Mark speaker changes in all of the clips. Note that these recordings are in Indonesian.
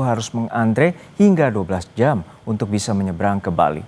Speaker 1: harus mengantre hingga 12 jam untuk bisa menyeberang ke Bali.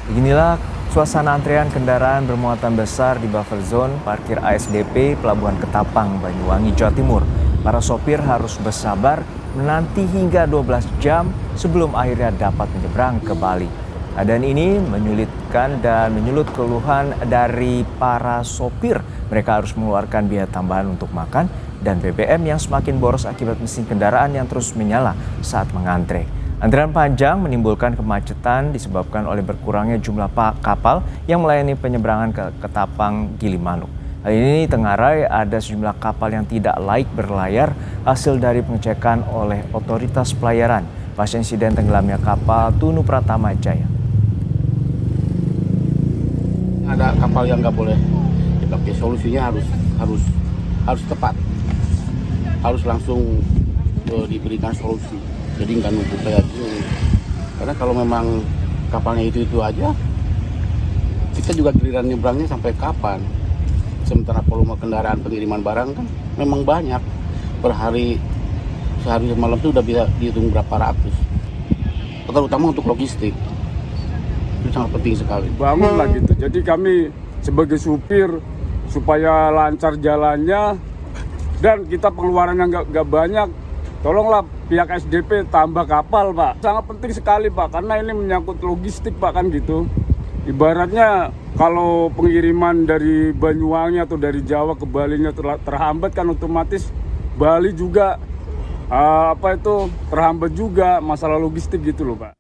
Speaker 1: Beginilah suasana antrean kendaraan bermuatan besar di buffer zone parkir ASDP Pelabuhan Ketapang, Banyuwangi, Jawa Timur. Para sopir harus bersabar menanti hingga 12 jam sebelum akhirnya dapat menyeberang ke Bali. Keadaan ini menyulitkan dan menyulut keluhan dari para sopir. Mereka harus mengeluarkan biaya tambahan untuk makan dan BBM yang semakin boros akibat mesin kendaraan yang terus menyala saat mengantre. Antrian panjang menimbulkan kemacetan disebabkan oleh berkurangnya jumlah kapal yang melayani penyeberangan ke Ketapang Gilimanuk. Hal ini ditengarai ada sejumlah kapal yang tidak laik berlayar hasil dari pengecekan oleh otoritas pelayaran pasca insiden tenggelamnya kapal Tunu Pratama Jaya.
Speaker 2: Ada kapal yang nggak boleh dipakai, solusinya harus tepat, harus langsung diberikan solusi. Jadi nggak numpuk kayak gini. Karena kalau memang kapalnya itu aja, kita juga giliran nyebrangnya sampai kapan? Sementara volume kendaraan pengiriman barang kan memang banyak. Per hari, sehari semalam itu udah bisa dihitung berapa ratus. Terutama untuk logistik. Itu sangat penting sekali.
Speaker 3: Bangun lah gitu. Jadi kami sebagai supir supaya lancar jalannya dan kita pengeluarannya nggak banyak. Tolonglah pihak SDP tambah kapal, Pak. Sangat penting sekali, Pak, karena ini menyangkut logistik, Pak, kan gitu. Ibaratnya kalau pengiriman dari Banyuwangi atau dari Jawa ke Bali-nya terhambat kan otomatis Bali juga terhambat juga masalah logistik gitu loh, Pak.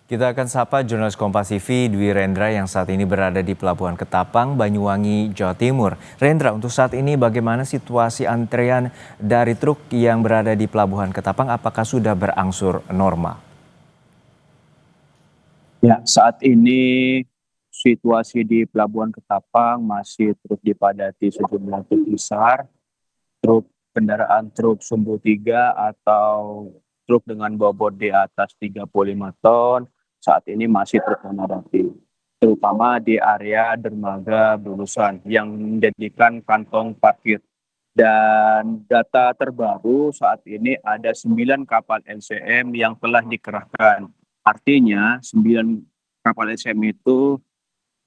Speaker 1: Kita akan sapa jurnalis Kompas TV Dwi Rendra yang saat ini berada di Pelabuhan Ketapang, Banyuwangi, Jawa Timur. Rendra, untuk saat ini bagaimana situasi antrean dari truk yang berada di Pelabuhan Ketapang? Apakah sudah berangsur normal?
Speaker 4: Ya, saat ini situasi di Pelabuhan Ketapang masih terus dipadati sejumlah truk besar, kendaraan truk sumbu 3 atau truk dengan bobot di atas 35 ton. Saat ini masih terus memadati, terutama di area dermaga Bulusan yang menjadikan kantong parkir. Dan data terbaru saat ini ada 9 kapal LCM yang telah dikerahkan. Artinya 9 kapal LCM itu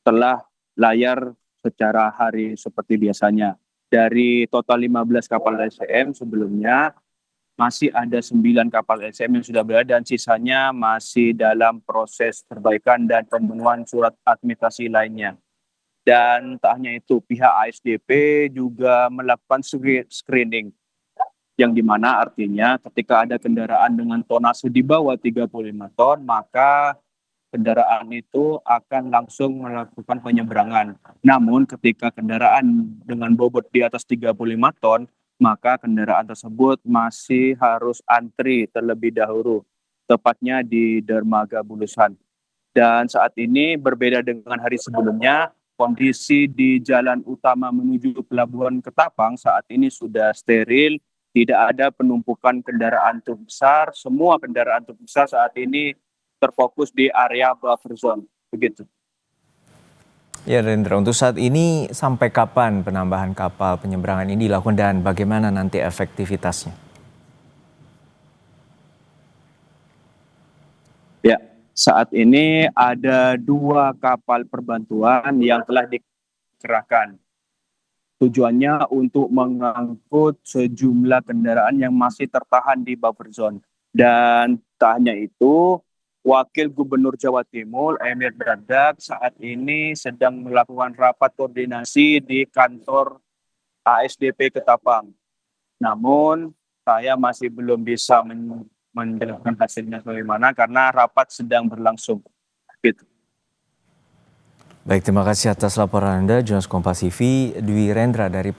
Speaker 4: telah layar secara hari seperti biasanya. Dari total 15 kapal LCM sebelumnya, masih ada 9 kapal LCM yang sudah berada dan sisanya masih dalam proses perbaikan dan pemenuhan surat administrasi lainnya. Dan tak hanya itu, pihak ASDP juga melakukan screening, yang dimana artinya ketika ada kendaraan dengan tonase di bawah 35 ton, maka kendaraan itu akan langsung melakukan penyeberangan. Namun ketika kendaraan dengan bobot di atas 35 ton, maka kendaraan tersebut masih harus antri terlebih dahulu, tepatnya di dermaga Bulusan. Dan saat ini berbeda dengan hari sebelumnya, kondisi di jalan utama menuju Pelabuhan Ketapang saat ini sudah steril, tidak ada penumpukan kendaraan truk besar. Semua kendaraan truk besar saat ini terfokus di area buffer zone, begitu.
Speaker 1: Ya Rendra, untuk saat ini sampai kapan penambahan kapal penyeberangan ini dilakukan dan bagaimana nanti efektivitasnya?
Speaker 4: Ya, saat ini ada 2 kapal perbantuan yang telah dikerahkan. Tujuannya untuk mengangkut sejumlah kendaraan yang masih tertahan di buffer zone. Dan tak hanya itu, Wakil Gubernur Jawa Timur Emir Dardak saat ini sedang melakukan rapat koordinasi di kantor ASDP Ketapang. Namun saya masih belum bisa menjelaskan hasilnya bagaimana karena rapat sedang berlangsung. Gitu.
Speaker 1: Baik, terima kasih atas laporan Anda, jurnalis Kompas TV Dwi Rendra dari